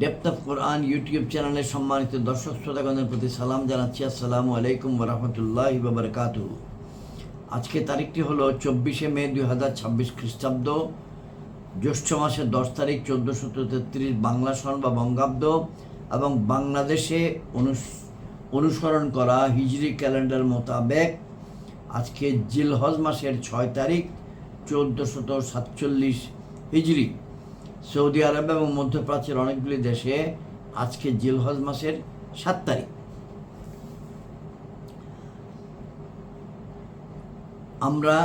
Depth of Quran YouTube চ্যানেলের সম্মানিত দর্শক শ্রোতাগণের প্রতি সালাম জানাচ্ছি। আসসালামু আলাইকুম ওয়া রাহমাতুল্লাহি ওয়া বারাকাতুহু। আজকে তারিখটি হলো 24শে মে 2026 খ্রিস্টাব্দ, জ্যৈষ্ঠ মাসের 10 তারিখ 1433 বাংলা সন বা বঙ্গাব্দ এবং বাংলাদেশে অনুসরণ করা হিজরি ক্যালেন্ডার মোতাবেক আজকে জিলহজ মাসের 6 তারিখ 1447 হিজরি। সৌদি আরব এবং মধ্যপ্রাচ্যের অনেকগুলি দেশে আজকে জিলহজ মাসের 7 তারিখ। আমরা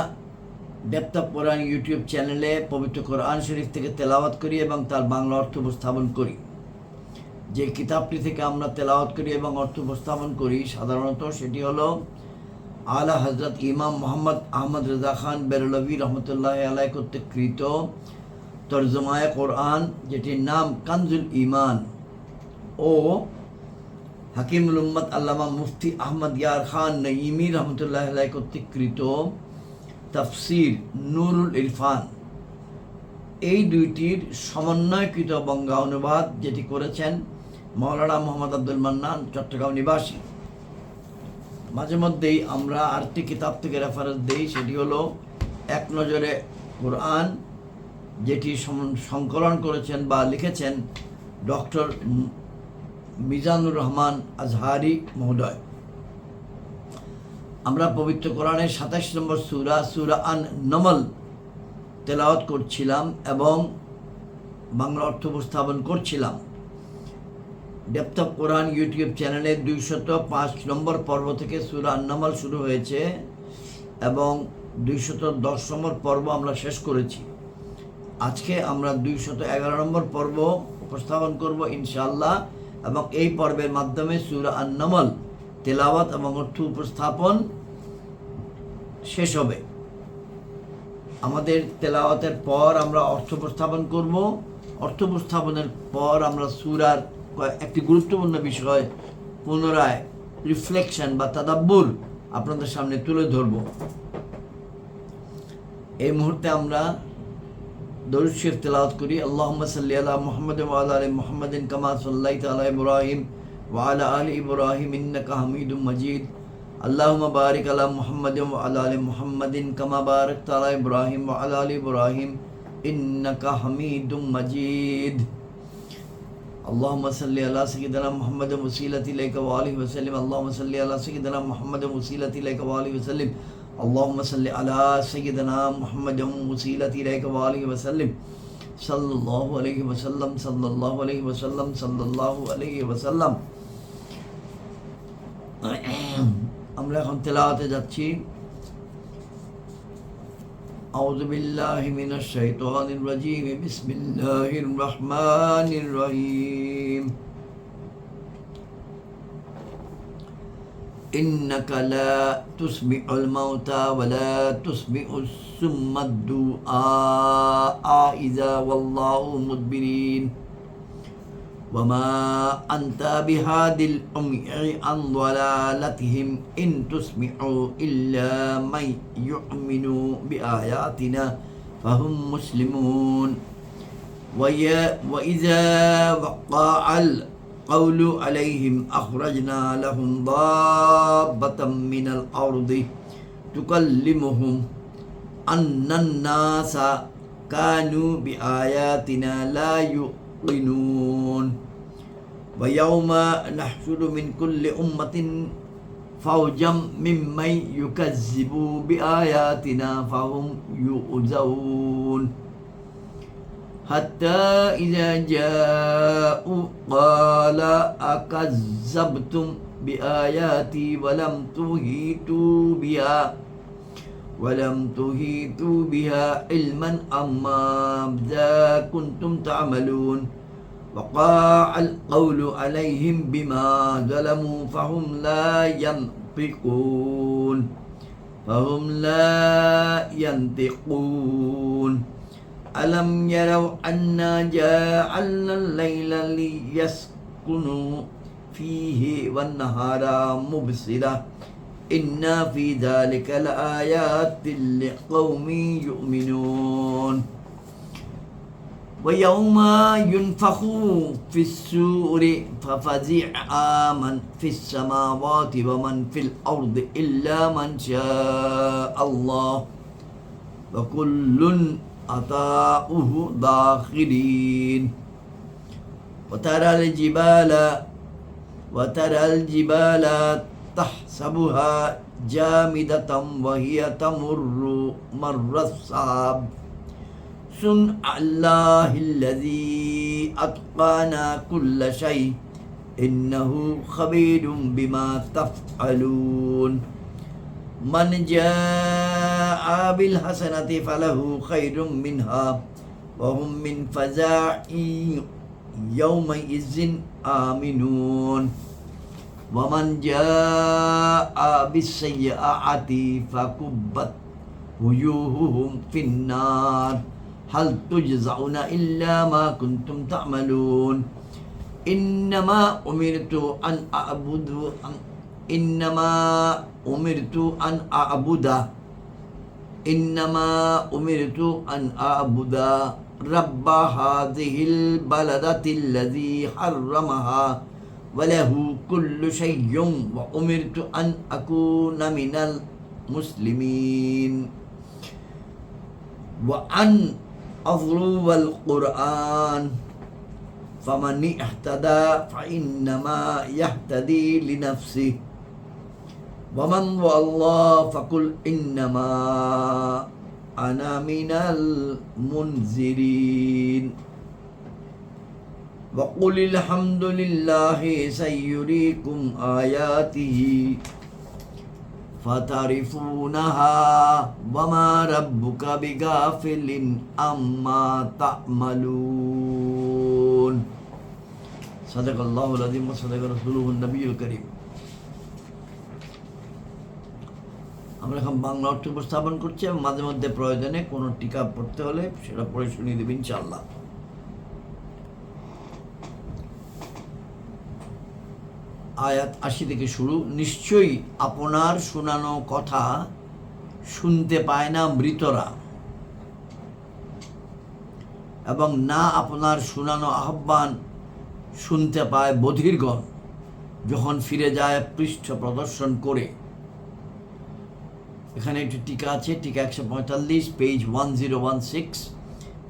ডেপথ অফ কোরআন ইউটিউব চ্যানেলে পবিত্র কোরআন শরীফ থেকে তেলাওয়াত করি এবং তার বাংলা অর্থ উপস্থাপন করি। যে কিতাবটি থেকে আমরা তেলাওয়াত করি এবং অর্থ উপস্থাপন করি সাধারণত সেটি হলো আলা হযরত ইমাম মোহাম্মদ আহমদ রেজা খান বেরলভী রহমতুল্লাহ আলাই কর্তৃক কৃত তরজমায়ে কোরআন, যেটির নাম কানজুল ঈমান, ও হাকিমুল উম্মত আল্লামা মুফতি আহমদ ইয়ার খান নঈমি রহমতুল্লাহ আলাই কর্তৃক কৃত তাফসির নুরুল ইরফান, এই দুইটির সমন্বয়কৃত বঙ্গা অনুবাদ যেটি করেছেন মাওলানা মোহাম্মদ আব্দুল মান্নান, চট্টগ্রাম নিবাসী। মাঝে মধ্যেই আমরা আরেকটি কিতাব থেকে রেফারেন্স দিই, সেটি হলো এক নজরে কোরআন, যেটি সংকলন করেছেন বা লিখেছেন ডক্টর মিজানুর রহমান আজহারি মহোদয়। আমরা পবিত্র কোরআনের 27 নম্বর সূরা আন নমল তেলাওয়াত করছিলাম এবং বাংলা অর্থ উপস্থাপন করছিলাম। ডেপথ অফ কোরআন ইউটিউব চ্যানেলে 205 নম্বর পর্ব থেকে সূরা আন নমল শুরু হয়েছে এবং 210 নম্বর পর্ব আমরা শেষ করেছি। আজকে আমরা 211 নম্বর পর্ব উপস্থাপন করব ইনশাআল্লাহ, এবং এই পর্বের মাধ্যমে সূরা আন নমল তেলাওয়াত এবং অর্থ উপস্থাপন শেষ হবে। আমাদের তেলাওয়াতের পর আমরা অর্থ উপস্থাপন করব। অর্থ উপস্থাপনের পর আমরা সূরার একটি গুরুত্বপূর্ণ বিষয় পুনরায় রিফ্লেকশন বা তাদাব্বুর আপনাদের সামনে তুলে ধরব। এই মুহূর্তে আমরা দরুদ শরীফ তেলাওয়াত করি। আল্লাহুম্মা সাল্লি আলা মুহাম্মাদ ওয়া আলা আলি মুহাম্মাদিন কামা সাল্লাইতা আলা ইব্রাহিম ওয়া আলা আলি ইব্রাহিম ইন্নাকা হামিদুম মাজিদ। আল্লাহুম্মা বারিক আলা মুহাম্মাদ ওয়া আলা আলি মুহাম্মাদিন কামা বারাকতা আলা ইব্রাহিম ওয়া আলা আলি ইব্রাহিম ইন্নাকা হামিদুম মাজিদ। اللهم صل على سيدنا محمد وسيلة إليك وآله وسلم. اللهم صل على سيدنا محمد وسيلة إليك وآله وسلم. اللهم صل على سيدنا محمد وسيلة إليك وآله وسلم. صلى الله عليه وسلم صلى الله عليه وسلم صلى الله عليه وسلم. আমরা এখন তেলাওয়াতে যাচ্ছি। أعوذ بالله من الشيطان الرجيم. بسم الله الرحمن الرحيم. إنك لا تسمع الموتى ولا تسمع الصم الدعاء إذا والله مدبرين وما أنت بهاد العمي عن ضلالتهم إن تسمع إلا من يؤمن بآياتنا فهم مسلمون وإذا وقع القول عليهم أخرجنا لهم ضابة من الأرض تكلمهم أن الناس كانوا بآياتنا لا يؤمنون ويوم نحشر من كل أمة فوجا ممن يكذب بآياتنا فهم يؤذون حتى إذا جاءوا قال أكذبتم بآياتي ولم تحيطوا بها علما ماذا كنتم تعملون وقع القول عليهم بما ظلموا فهم لا ينطقون ألم يروا أنا جعلنا الليل ليسكنوا فيه والنهار مبصرا إن في ذلك لآيات لقوم يؤمنون. ويوم ينفخ في السور ففزع من في السماوات ومن في الأرض إلا من شاء الله وكل أطاؤه داخرين وترى الجبال تحسبها جامدة وهي تمر مر السحاب صنع الله الذي أتقن كل شيء إنه خبير بما تفعلون من جاء بالحسنة فله خير منها وهم من فزع يومئذ آمنون ومن جاء بالسيئة فكبت وجوههم في النار هل تجزعون إلا ما كنتم تعملون إنما أمرت أن أعبد رب هذه البلدة الذي حرمها وله كل شيء وأمرت أن أكون من المسلمين وأن أضرب القرآن فمن اهتدى فإنما يهتدي لنفسه ومن ضل فقل إنما أنا من المنذرين وقل الحمد لله سيريكم آياته فتعرفونها وما ربك بغافل عما تعملون صدق الله العظيم وصدق رسوله النبي الكريم আমরা এখন বাংলা অর্থ উপস্থাপন করছি এবং মাঝে মধ্যে প্রয়োজনে কোনো টিকা পড়তে হলে সেটা পড়ে শুনিয়ে দেবেন ইনশাআল্লাহ। আয়াত ৮০ থেকে শুরু। নিশ্চয়ই আপনার শোনানো কথা শুনতে পায় না মৃতরা, এবং না আপনার শোনানো আহ্বান শুনতে পায় বধিরগণ যখন ফিরে যায় পৃষ্ঠ প্রদর্শন করে। এখানে একটি টিকা আছে, টিকা ১৪৫, পেজ 1016।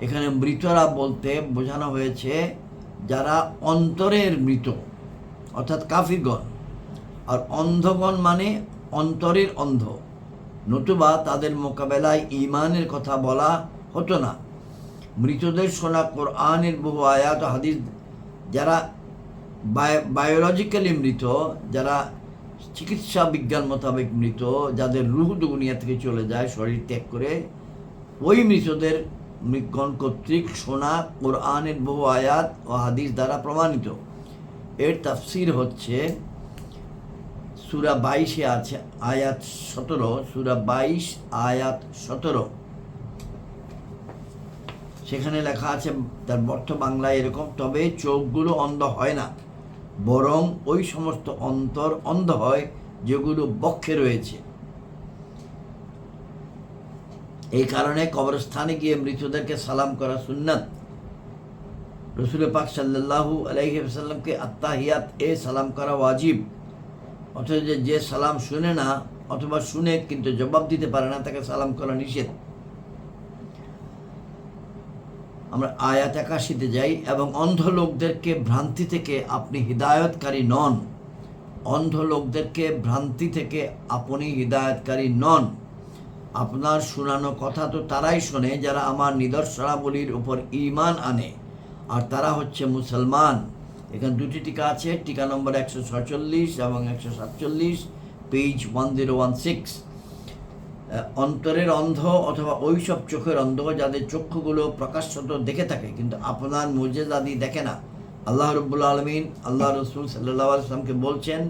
এখানে মৃতরা বলতে বোঝানো হয়েছে যারা অন্তরের মৃত, অর্থাৎ কাফিরগণ, আর অন্ধগণ মানে অন্তরের অন্ধ, নতুবা তাদের মোকাবেলায় ঈমানের কথা বলা হতো না। মৃতদের শোনা কোরআনের বহু আয়াত ও হাদিস, যারা বায়োলজিক্যালি মৃত, যারা চিকিৎসা বিজ্ঞান মোতাবেক মৃত, যাদের রূহ দুনিয়া থেকে চলে যায় শরীর ত্যাগ করে, ওই মৃতদের মৃতগণ কর্তৃক শোনা কোরআনের বহু আয়াত ও হাদিস দ্বারা প্রমাণিত। এর তাফসির হচ্ছে সূরা ২২-এ আছে আয়াত ১৭, সূরা ২২ আয়াত ১৭। সেখানে লেখা আছে, তার অর্থ বাংলায় এরকম: তবে চোখগুলো অন্ধ হয় না, বরং ওই সমস্ত অন্তর অন্ধ হয় যেগুলো বক্ষে রয়েছে। এই কারণে কবরস্থানে গিয়ে মৃতদেরকে সালাম করা সুন্নাত। রসুল পাক সাল্লাল্লাহু আলাইহি ওয়াসাল্লামকে আত্তাহিয়াত সালাম করা ওয়াজিব। অথচ যে সালাম শুনে না অথবা শুনে কিন্তু জবাব দিতে পারে না, তাকে সালাম করা নিষেধ। আমরা আয়াত ৮১-তে যাই। এবং অন্ধ লোকদেরকে ভ্রান্তি থেকে আপনি হিদায়তকারী নন। অন্ধ লোকদেরকে ভ্রান্তি থেকে আপনি হিদায়তকারী নন। আপনার শোনানো কথা তো তারাই শোনে যারা আমার নিদর্শনাবলীর উপর ঈমান আনে, আর তারা হচ্ছে মুসলমান। এখানে দুটি টিকা আছে, টিকা নম্বর ১৪৬ এবং ১৪৭, পেজ 1016। অন্তরের অন্ধ অথবা ওইসব চোখের অন্ধ যাদের চক্ষুগুলো প্রকাশ্যত দেখে থাকে কিন্তু আপনার মুজেজাদি দেখে না। আল্লাহ রাব্বুল আলামিন আল্লাহ রসুল সাল্লাল্লাহু আলাইহি ওয়াসাল্লামকে বলছেন,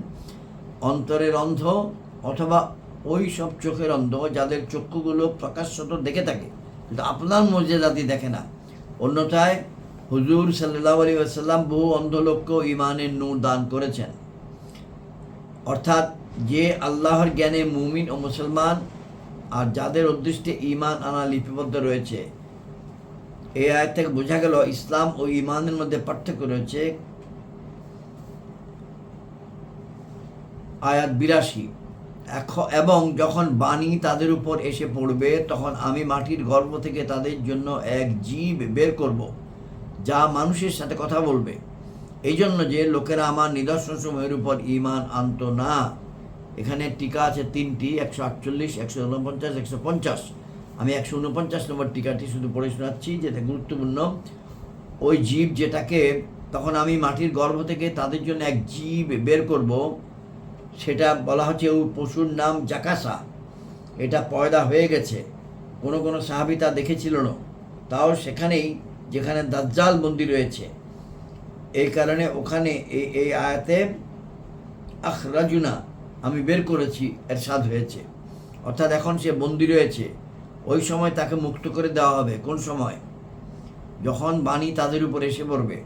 অন্তরের অন্ধ অথবা ওই সব চোখের অন্ধ যাদের চক্ষুগুলো প্রকাশ্যত দেখে থাকে কিন্তু আপনার মুজেজাদি দেখে না। অন্যথায় হুজুর সাল্লাল্লাহু আলাইহি ওয়াসাল্লাম বহু অন্ধ লোককে ঈমানের নূর দান করেছেন। অর্থাৎ যে আল্লাহর জ্ঞানে মুমিন ও মুসলমান আর যাদের উদ্দেশ্যে ঈমান আনা লিপিবদ্ধ রয়েছে, এই আয়াত থেকে বোঝা গেল ইসলাম ও ঈমানের মধ্যে পার্থক্য রয়েছে। আয়াত 82। এবং যখন বাণী তাদের উপর এসে পড়বে তখন আমি মাটির গর্ভ থেকে তাদের জন্য এক জীব বের করব, যা মানুষের সাথে কথা বলবে, এই জন্য যে লোকেরা আমার নিদর্শনসমূহের উপর ঈমান আনত না। এখানে টিকা আছে 3টি, 148, 149, 150। আমি 149 নম্বর টিকাটি শুধু পড়ে শোনাচ্ছি, যেটা গুরুত্বপূর্ণ। ওই জীব যেটাকে তখন আমি মাটির গর্ভ থেকে তাদের জন্য এক জীব বের করব, সেটা বলা হচ্ছে ওই পশুর নাম জাকাসা। এটা পয়দা হয়ে গেছে, কোনো কোনো সাহাবী তা দেখেছিল না, তাও সেখানেই যেখানে দাজ্জাল বন্দী রয়েছে। এই কারণে ওখানে এই আয়াতে আখরাজুনা, আমি বের করেছি, এরশাদ হয়েছে। অর্থাৎ এখন সে বন্দী রয়েছে, ওই সময় তাকে মুক্ত করে দেওয়া হবে। কোন সময়? যখন বাণী তাদের উপর এসে পড়বে।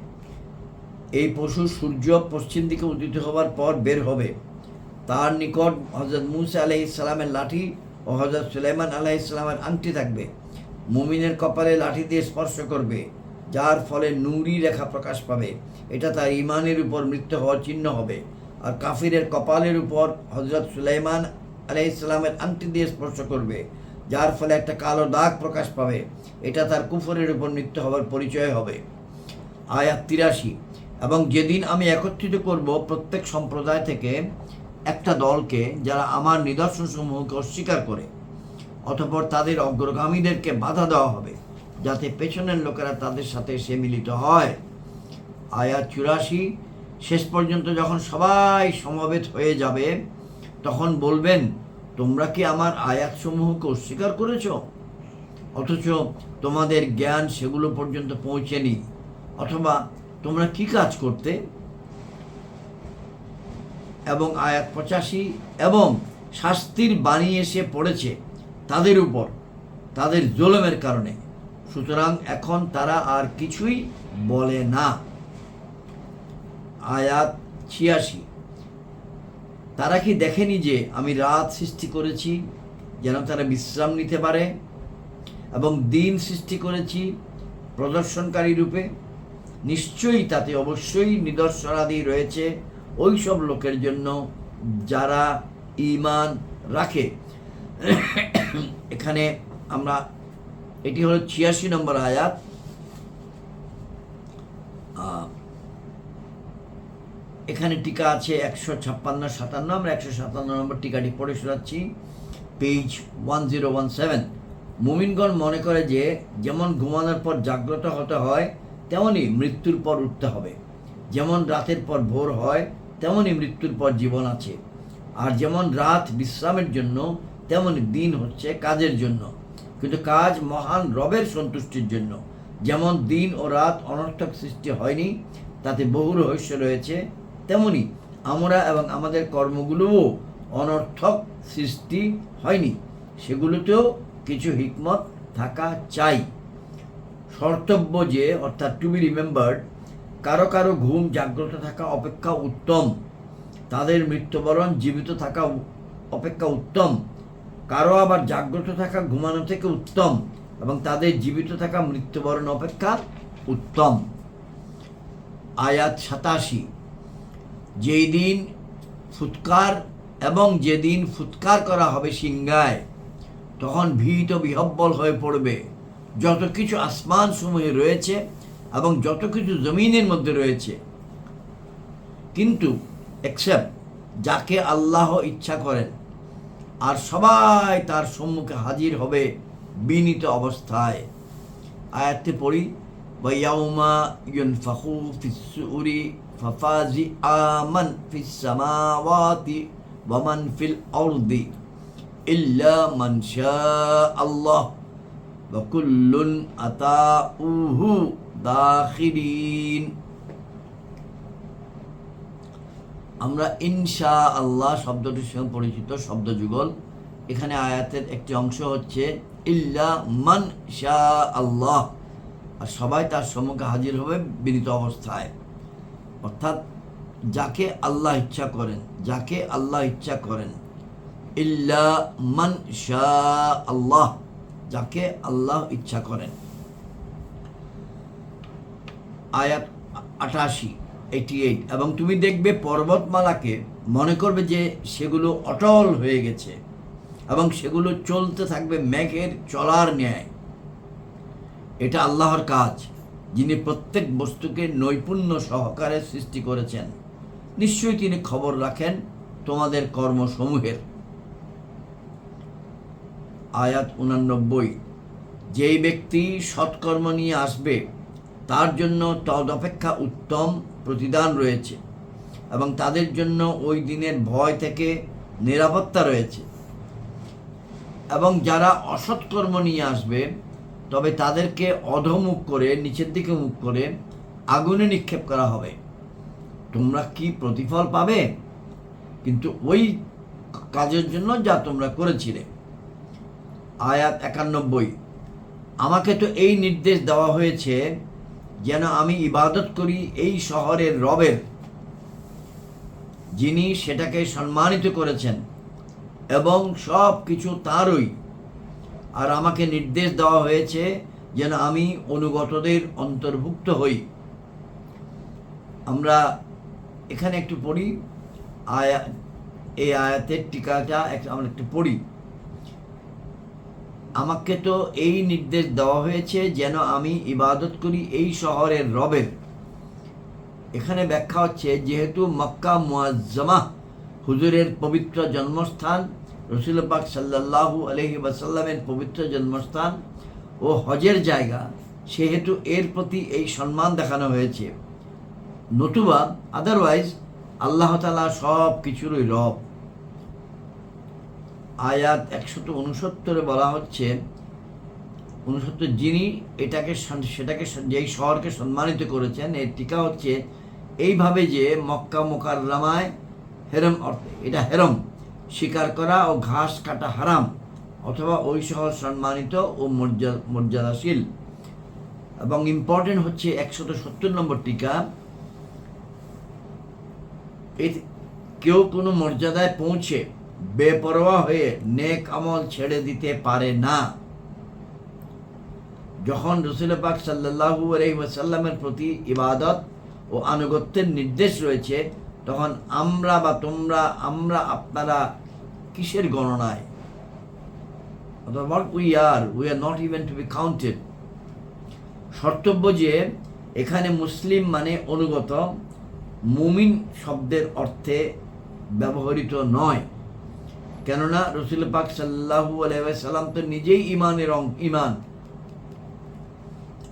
এই পশু সূর্য পশ্চিম দিকে উদিত হওয়ার পর বের হবে। তার নিকট হযরত মূসা আলাইহিস সালামের লাঠি ও হযরত সুলাইমান আলাইহিস সালামের আংটি থাকবে। মুমিনের কপালে লাঠি দিয়ে স্পর্শ করবে, যার ফলে নূরি রেখা প্রকাশ পাবে। এটা তার ঈমানের উপর মৃত্যু হওয়ার চিহ্ন হবে। আর কাফিরের কপালের উপর হযরত সুলাইমান আলাইহিস সালামের আংটি দিয়ে স্পর্শ করবে, যার ফলে একটা কালো দাগ প্রকাশ পাবে। এটা তার কুফরের উপর মৃত্যু হওয়ার পরিচয় হবে। আয়াত 83। এবং যেদিন আমি একত্রিত করব প্রত্যেক সম্প্রদায় থেকে একটা দলকে, যারা আমার নিদর্শনসমূহকে অস্বীকার করে, অতঃপর তাদের অগ্রগামীদেরকে বাধা দেওয়া হবে, যাতে পেছনের লোকেরা তাদের সাথে এসে মিলিত হয়। আয়াত 84। শেষ পর্যন্ত যখন সবাই সমবেত হয়ে যাবে, তখন বলবেন, তোমরা কি আমার আয়াতসমূহকে অস্বীকার করেছ, অথচ তোমাদের জ্ঞান সেগুলো পর্যন্ত পৌঁছেনি? অথবা তোমরা কি কাজ করতে? এবং আয়াত 85। এবং শাস্তির বাণী এসে পড়েছে তাদের উপর তাদের জুলুমের কারণে, সুতরাং এখন তারা আর কিছুই বলে না। আয়াত 86। তারা কি দেখেনি যে আমি রাত সৃষ্টি করেছি যেন তারা বিশ্রাম নিতে পারে, এবং দিন সৃষ্টি করেছি প্রদর্শনকারী রূপে? নিশ্চয়ই তাতে অবশ্যই নিদর্শনাদি রয়েছে ওই সব লোকের জন্য যারা ঈমান রাখে। এখানে আমরা, এটি হলো 86 নম্বর আয়াত। এখানে টিকা আছে 156-57। আমরা 157 নম্বর টিকাটি পড়ে শোনাচ্ছি, পেজ 1017। মুমিনগণ মনে করে যে যেমন ঘুমানোর পর জাগ্রত হতে হয়, তেমনি মৃত্যুর পর উঠতে হবে। যেমন রাতের পর ভোর হয়, তেমনি মৃত্যুর পর জীবন আছে। আর যেমন রাত বিশ্রামের জন্য, তেমনি দিন হচ্ছে কাজের জন্য, কিন্তু কাজ মহান রবের সন্তুষ্টির জন্য। যেমন দিন ও রাত অনর্থক সৃষ্টি হয়নি, তাতে বহু রহস্য রয়েছে, তেমনি আমরা এবং আমাদের কর্মগুলোও অনর্থক সৃষ্টি হয়নি, সেগুলোতেও কিছু হিকমত থাকা চাই। শর্তব্য যে, অর্থাৎ টু বি রিমেম্বার্ড, কারো কারো ঘুম জাগ্রত থাকা অপেক্ষা উত্তম, তাদের মৃত্যুবরণ জীবিত থাকা অপেক্ষা উত্তম। কারো আবার জাগ্রত থাকা ঘুমানো থেকে উত্তম, এবং তাদের জীবিত থাকা মৃত্যুবরণ অপেক্ষা উত্তম। আয়াত 87। যেদিন ফুৎকার করা হবে সিংহায়, তখন ভীত বিহব্বল হয়ে পড়বে যত কিছু আসমান সমূহে রয়েছে এবং যত কিছু জমিনের মধ্যে রয়েছে, কিন্তু এক্সেপ্ট যাকে আল্লাহ ইচ্ছা করেন, আর সবাই তার সম্মুখে হাজির হবে বিনীত অবস্থায়। আয়াতটি পড়ি, ওয়ায়াউমা ইউনফাখু ফিস-সূরি ফাফাজিআ মান ফিস-সামাওয়াতি ওয়া মান ফিল আরদি ইল্লা মান শাআল্লাহ ওয়া কুল্লুন আতাউহু দাখিরিন। আমরা ইনশাআল্লাহ শব্দটির সঙ্গে পরিচিত শব্দ যুগল। এখানে আয়াতের একটি অংশ হচ্ছে ইল্লা মান শাআল্লাহ, আর সবাই তার সম্মুখে হাজির হবে বিনীত অবস্থায়। অর্থাৎ যাকে আল্লাহ ইচ্ছা করেন, যাকে আল্লাহ ইচ্ছা করেন। ইল্লা মান শাআল্লাহ, যাকে আল্লাহ ইচ্ছা করেন। আয়াত 88 এবং তুমি দেখবে পর্বতমালাকে মনে করবে যে সেগুলো অটল হয়ে গেছে এবং সেগুলো চলতে থাকবে মেঘের চলার ন্যায়। এটা আল্লাহর কাজ, যিনি প্রত্যেক বস্তুকে নৈপুণ্য সহকারে সৃষ্টি করেছেন। নিশ্চয়ই তিনি খবর রাখেন তোমাদের কর্মসমূহের। আয়াত 89, যেই ব্যক্তি সৎকর্ম নিয়ে আসবে তার জন্য তদপেক্ষা উত্তম প্রতিদান রয়েছে এবং তাদের জন্য ওই দিনের ভয় থেকে নিরাপত্তা রয়েছে। এবং যারা অসৎকর্ম নিয়ে আসবে তবে তাদেরকে অধমুখ করে, নিচের দিকে মুখ করে আগুনে নিক্ষেপ করা হবে। তোমরা কি প্রতিফল পাবে? কিন্তু ওই কাজের জন্য যা তোমরা করেছিলে। আয়াত 91, আমাকে তো এই নির্দেশ দেওয়া হয়েছে যেন আমি ইবাদত করি এই শহরের রবের, যিনি সেটাকে সম্মানিত করেছেন এবং সব কিছু তাঁরই। আর আমাকে নির্দেশ দেওয়া হয়েছে যেন আমি অনুগতদের অন্তর্ভুক্ত হই। আমরা এখানে একটু পড়ি, এই আয়াতের টিকাটা আমরা একটু পড়ি। আমাকে তো এই নির্দেশ দেওয়া হয়েছে যেন আমি ইবাদত করি এই শহরের রবের। এখানে ব্যাখ্যা হচ্ছে, যেহেতু মক্কা মুআজ্জামা হুজুরের পবিত্র জন্মস্থান, রসুল পাক সাল্লাল্লাহু আলাইহি ওয়াসাল্লামের পবিত্র জন্মস্থান ও হজের জায়গা, সেহেতু এর প্রতি এই সম্মান দেখানো হয়েছে। নতুবা আদারওয়াইজ আল্লাহ তাআলা সব কিছুরই রব। আয়াত 169 বলা হচ্ছে, 69, যিনি সেটাকে যেই শহরকে সম্মানিত করেছেন, এর টিকা হচ্ছে এইভাবে যে মক্কা মুকাররমায় হেরম অর্থে, এটা হেরম শিকার করা ও ঘাস কাটা হারাম, অথবা ওই শহর সম্মানিত ও মর্যাদাশীল। এবং ইম্পর্টেন্ট হচ্ছে 170 নম্বর টিকা, কেউ কোনো মর্যাদায় পৌঁছে বেপরোয়া হয়ে নেক আমল ছেড়ে দিতে পারে না। যখন রসুল পাক সাল্লাল্লাহু আলাইহি ওয়াসাল্লামের প্রতি ইবাদত ও আনুগত্যের নির্দেশ রয়েছে, তখন আমরা বা তোমরা, আপনারা কিসের গণনায়? What we are not even to be counted. শর্তব্য যে এখানে মুসলিম মানে অনুগত, মুমিন শব্দের অর্থে ব্যবহৃত নয়। কেননা রসুল পাক সাল্লাল্লাহু আলাইহি ওয়াসাল্লাম তো নিজেই ঈমান।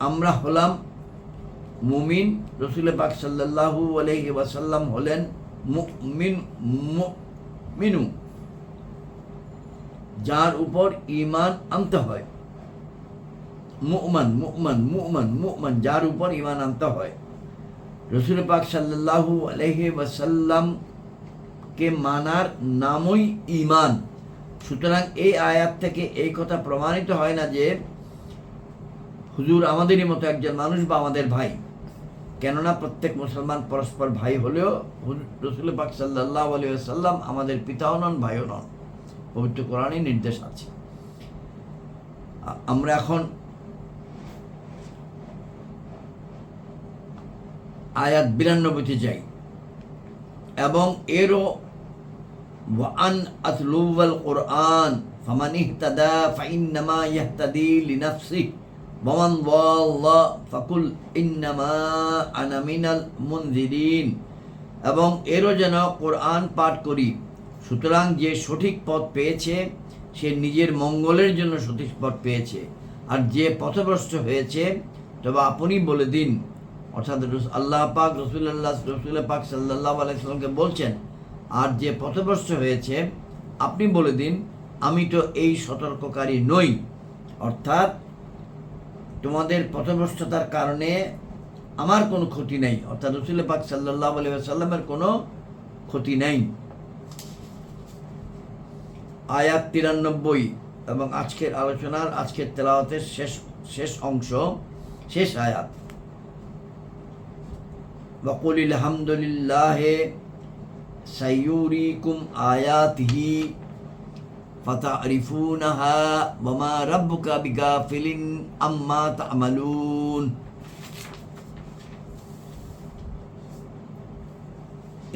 আমরা হলাম মুমিন, রসুল পাক সাল্লাল্লাহু আলাইহি ওয়াসাল্লাম হলেন মুমিনু, যার উপর ঈমান আনতে হয়। মু'মান, যার উপর ঈমান আনতে হয়। রসুল পাক সাল্লাল্লাহু আলাইহি ওয়াসাল্লাম কে মানার নামই ঈমান। সুতরাং এই আয়াত থেকে এই কথা প্রমাণিত হয় না যে হুজুর আমাদেরই মতো একজন মানুষ বা আমাদের ভাই। কেননা প্রত্যেক মুসলমান পরস্পর ভাই হলেও রসুল পাক সাল্লাল্লাহু আলাইহি ওয়াসাল্লাম আমাদের পিতাও নন, ভাইও নন। পবিত্র কোরআনে নির্দেশ আছে। আমরা এখন আয়াত 92 যাই। এবং এরও ওয়ান আতলুল কোরআন ফামান ইহতাদা ফাইন্নামা ইয়াহতাদি লিনাফসিহি ওয়ামান দাল্লা ফাকুল ইন্নামা আনা মিনাল মুনজিরিন। এবং এরও যেন কোরআন পাঠ করি, সুতরাং যে সঠিক পথ পেয়েছে সে নিজের মঙ্গলের জন্য সঠিক পথ পেয়েছে, আর যে পথভ্রষ্ট হয়েছে তবে আপনি বলে দিন। অর্থাৎ আল্লাহ পাক রসুল পাক সাল্লাল্লাহু আলাইহি ওয়াসাল্লামকে বলছেন, আর যে পথভ্রষ্ট হয়েছে আপনি বলে দিন আমি তো এই সতর্ককারী নই। অর্থাৎ তোমাদের পথভ্রষ্টতার কারণে আমার কোনো ক্ষতি নেই, অর্থাৎ রসুল পাক সাল্লাল্লাহু আলাইহি ওয়াসাল্লামের কোনো ক্ষতি নেই। আয়াত 93 এবং আজকের আলোচনার, আজকের তেলাওয়াতের শেষ অংশ, শেষ আয়াত। وَقُلِ الْحَمْدُ لِلَّهِ سَيُرِيكُمْ آيَاتِهِ فَتَعْرِفُونَهَا وَمَا رَبُّكَ بِغَافِلٍ عَمَّا تَعْمَلُونَ।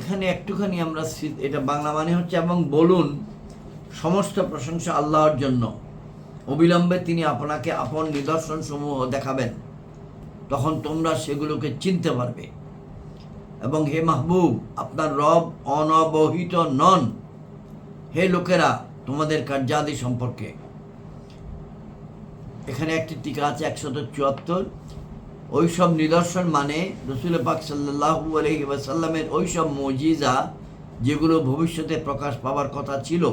এখানে একটুখানি আমরা এটা বাংলা মানে হচ্ছে এবং বলুন সমস্ত প্রশংসা আল্লাহর জন্য, অবিলম্বে তিনি আপনাকে আপন নিদর্শন সমূহ দেখাবেন, তখন তোমরা সেগুলোকে চিনতে পারবে। এবং হে মাহবুব, আপনার রব অনবহিত নন, হে লোকেরা তোমাদের কার্যাদি সম্পর্কে। এখানে একটি টিকা আছে 174। ওইসব নিদর্শন মানে রসুল পাক সাল্লাল্লাহু আলাইহি ওয়াসাল্লামের ওইসব মুজিজা যেগুলো ভবিষ্যতে প্রকাশ পাওয়ার কথা ছিল।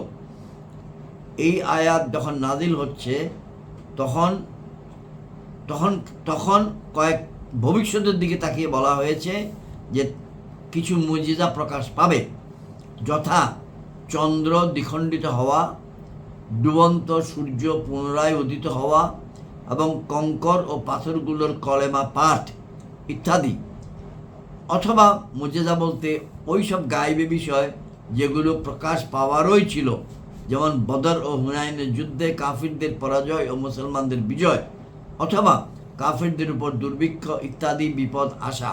এই আয়াত যখন নাজিল হচ্ছে তখন তখন তখন কয়েক ভবিষ্যতের দিকে তাকিয়ে বলা হয়েছে যে কিছু মুজিজা প্রকাশ পাবে, যথা চন্দ্র দ্বিখণ্ডিত হওয়া, ডুবন্ত সূর্য পুনরায় উদিত হওয়া এবং কঙ্কর ও পাথরগুলোর কলেমা পাঠ ইত্যাদি। অথবা মুজিজা বলতে ওই সব গায়েবী বিষয় যেগুলো প্রকাশ পাওয়ারই ছিল, যেমন বদর ও হুনাইনের যুদ্ধে কাফিরদের পরাজয় ও মুসলমানদের বিজয়, অথবা কাফিরদের উপর দুর্ভিক্ষ ইত্যাদি বিপদ আসা।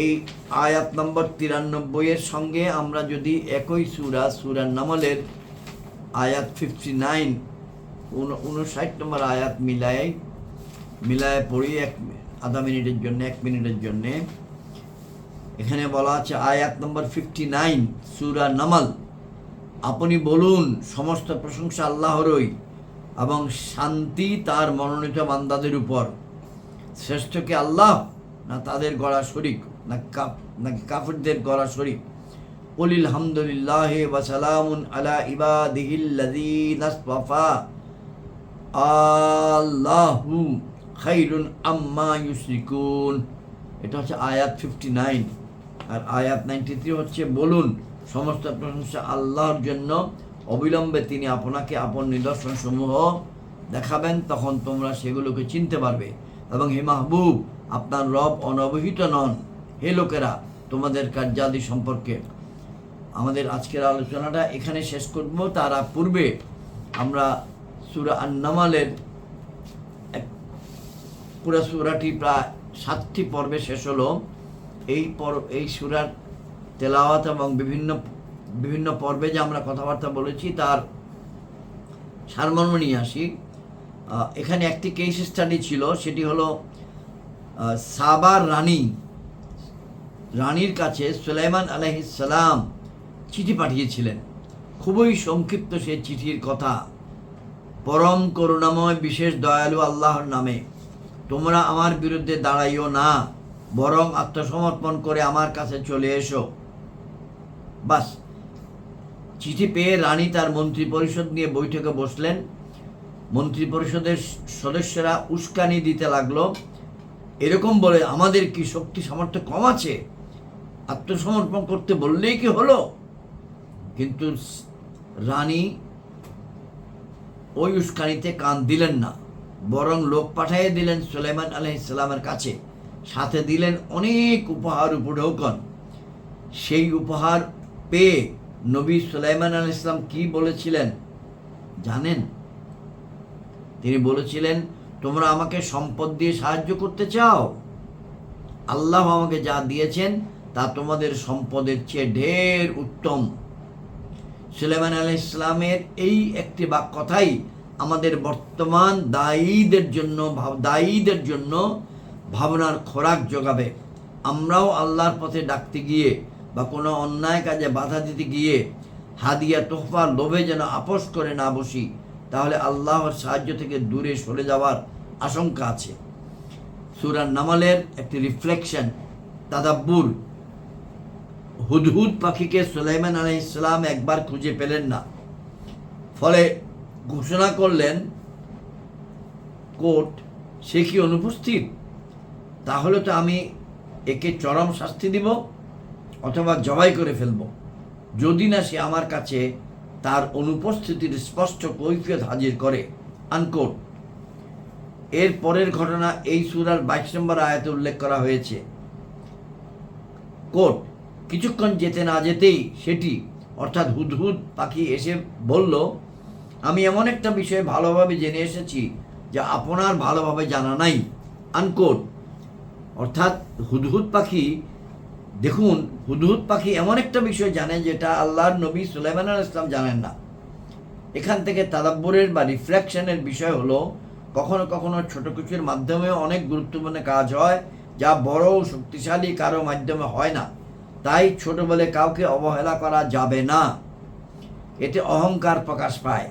এই আয়াত নম্বর 93 সঙ্গে আমরা যদি একই সূরা নামলের আয়াত 59 59 নম্বর আয়াত মিলায় পড়ি আধা মিনিটের জন্য, 1 মিনিটের জন্য। এখানে বলা আছে আয়াত নম্বর 59 সূরা নামল, আপনি বলুন সমস্ত প্রশংসা আল্লাহরই এবং শান্তি তার মনোনীত বান্দাদের উপর। শ্রেষ্ঠ কে আল্লাহ, না তাদের গড়া শরীক, নাকি কাফিরদের গড়া শরীক? কুলিল হামদুলিল্লাহ ওয়া সালামুন আলা ইবাদিহিল্লাযীনা ইসতাফা আল্লাহু খায়রুন আম্মা ইউশরিকুন। এটা হচ্ছে আয়াত 59। আর আয়াত 93 হচ্ছে বলুন সমস্ত প্রশংসা আল্লাহর জন্য, অবিলম্বে তিনি আপনাকে আপন নিদর্শন সমূহ দেখাবেন, তখন তোমরা সেগুলোকে চিনতে পারবে। এবং হে মাহবুব, আপনার রব অনবহিত নন, হে লোকেরা তোমাদের কার্যাদি সম্পর্কে। আমাদের আজকের আলোচনাটা এখানে শেষ করব। তার পূর্বে আমরা সূরা আন-নামলের পুরো সূরাটি প্রায় 7টি পর্বে শেষ হলো। এই সূরার তেলাওয়াত এবং বিভিন্ন পর্বে যে আমরা কথাবার্তা বলেছি তার সারমর্ম নিয়ে আসি। এখানে একটি কেস স্টাডি ছিল, সেটি হলো সাবার রানীর কাছে সুলাইমান আলাইহিস সালাম চিঠি পাঠিয়েছিলেন। খুবই সংক্ষিপ্ত সেই চিঠির কথা। পরম করুণাময় বিশেষ দয়ালু আল্লাহর নামে তোমরা আমার বিরুদ্ধে দাঁড়াইও না, বরং আত্মসমর্পণ করে আমার কাছে চলে এসো। বাস, চিঠি পেয়ে রানী তার মন্ত্রী পরিষদ নিয়ে বৈঠকে বসলেন। মন্ত্রী পরিষদের সদস্যরা উস্কানি দিতে লাগলো, এরকম বলে আমাদের কি শক্তি সামর্থ্য কম আছে? আত্মসমর্পণ করতে বললেই কি হলো? কিন্তু রানী ওই উস্কানিতে কান দিলেন না, বরং লোক পাঠিয়ে দিলেন সুলাইমান আলাইহিস সালামের কাছে, সাথে দিলেন অনেক উপহার উপঢৌকন। সেই উপহার পেয়ে নবী সুলাইমান আলাইহিস সালাম কি বলেছিলেন জানেন? তিনি বলেছিলেন, তোমরা আমাকে সম্পদ দিয়ে সাহায্য করতে চাও? আল্লাহ আমাকে যা দিয়েছেন তা তোমাদের সম্পদের চেয়ে ঢের উত্তম। সুলাইমান আলাইহিস সালামের এই একটি কথাই আমাদের বর্তমান দায়ীদের জন্য ভাবনার খোরাক যোগাবে। আমরাও আল্লাহর পথে ডাকতে গিয়ে বা কোনো অন্যায় কাজে বাধা দিতে গিয়ে হাদিয়া তোহফার লোভে যেন আপোষ করে না বসি, তাহলে আল্লাহর সাহায্য থেকে দূরে সরে যাওয়ার আশঙ্কা আছে। সূরা নামলের একটি রিফ্লেকশন, তাদাব্বুর। হুদহুদ পাখিকে সুলাইমান আলাইহিস সালাম একবার খুঁজে পেলেন না, ফলে ঘোষণা করলেন কোর্ট, সে কি অনুপস্থিত? তাহলে তো আমি একে চরম শাস্তি দিব অথবা জবাই করে ফেলব, যদি না সে আমার কাছে তার অনুপস্থিতির স্পষ্ট কৈফিয়ত হাজির করে। আনকোট। এর পরের ঘটনা এই সূরার 22 নম্বর আয়াতে উল্লেখ করা হয়েছে। কোট, কিছুক্ষণ যেতে না যেতেই সেটি অর্থাৎ হুদহুদ পাখি এসে বলল, আমি এমন একটা বিষয়ে ভালোভাবে জেনে এসেছি যা আপনার ভালোভাবে জানা নাই। আনকোট। অর্থাৎ হুদহুদ পাখি দেখুন, হুদহুদ পাখি এমন একটা বিষয় জানে যেটা আল্লাহর নবী সুলাইমান আলাইহিস সালাম জানেন না। এখান থেকে তাদাব্বুরের বা রিফ্লেকশনের বিষয় হলো, কখনো কখনো ছোট কিছুর মাধ্যমেও অনেক গুরুত্বপূর্ণ কাজ হয়, যা বড় ও শক্তিশালী কারো মাধ্যমে হয় না। তাই ছোট বলে কাউকে অবহেলা করা যাবে না, এতে অহংকার প্রকাশ পায়।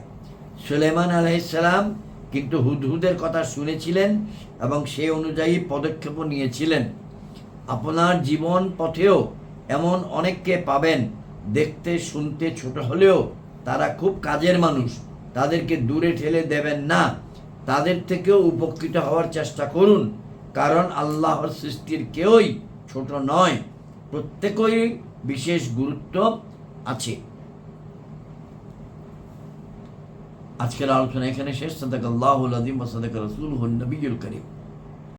সুলাইমান আলাইহিস সালাম কিন্তু হুদহুদের কথা শুনেছিলেন এবং সেই অনুযায়ী পদক্ষেপও নিয়েছিলেন। আপনার জীবন পথেও এমন অনেককে পাবেন, দেখতে শুনতে ছোট হলেও তারা খুব কাজের মানুষ। তাদেরকে দূরে ঠেলে দেবেন না, তাদের থেকেও উপকৃত হওয়ার চেষ্টা করুন, কারণ আল্লাহর সৃষ্টির কেউই ছোট নয়, প্রত্যেকেই বিশেষ গুরুত্ব আছে। আজকের আলোচনা এখানে শেষ। সাদাকাল্লাহুল আযীম ওয়া সাদাকা রাসূলুহুন নবিয়্যুল কারীম।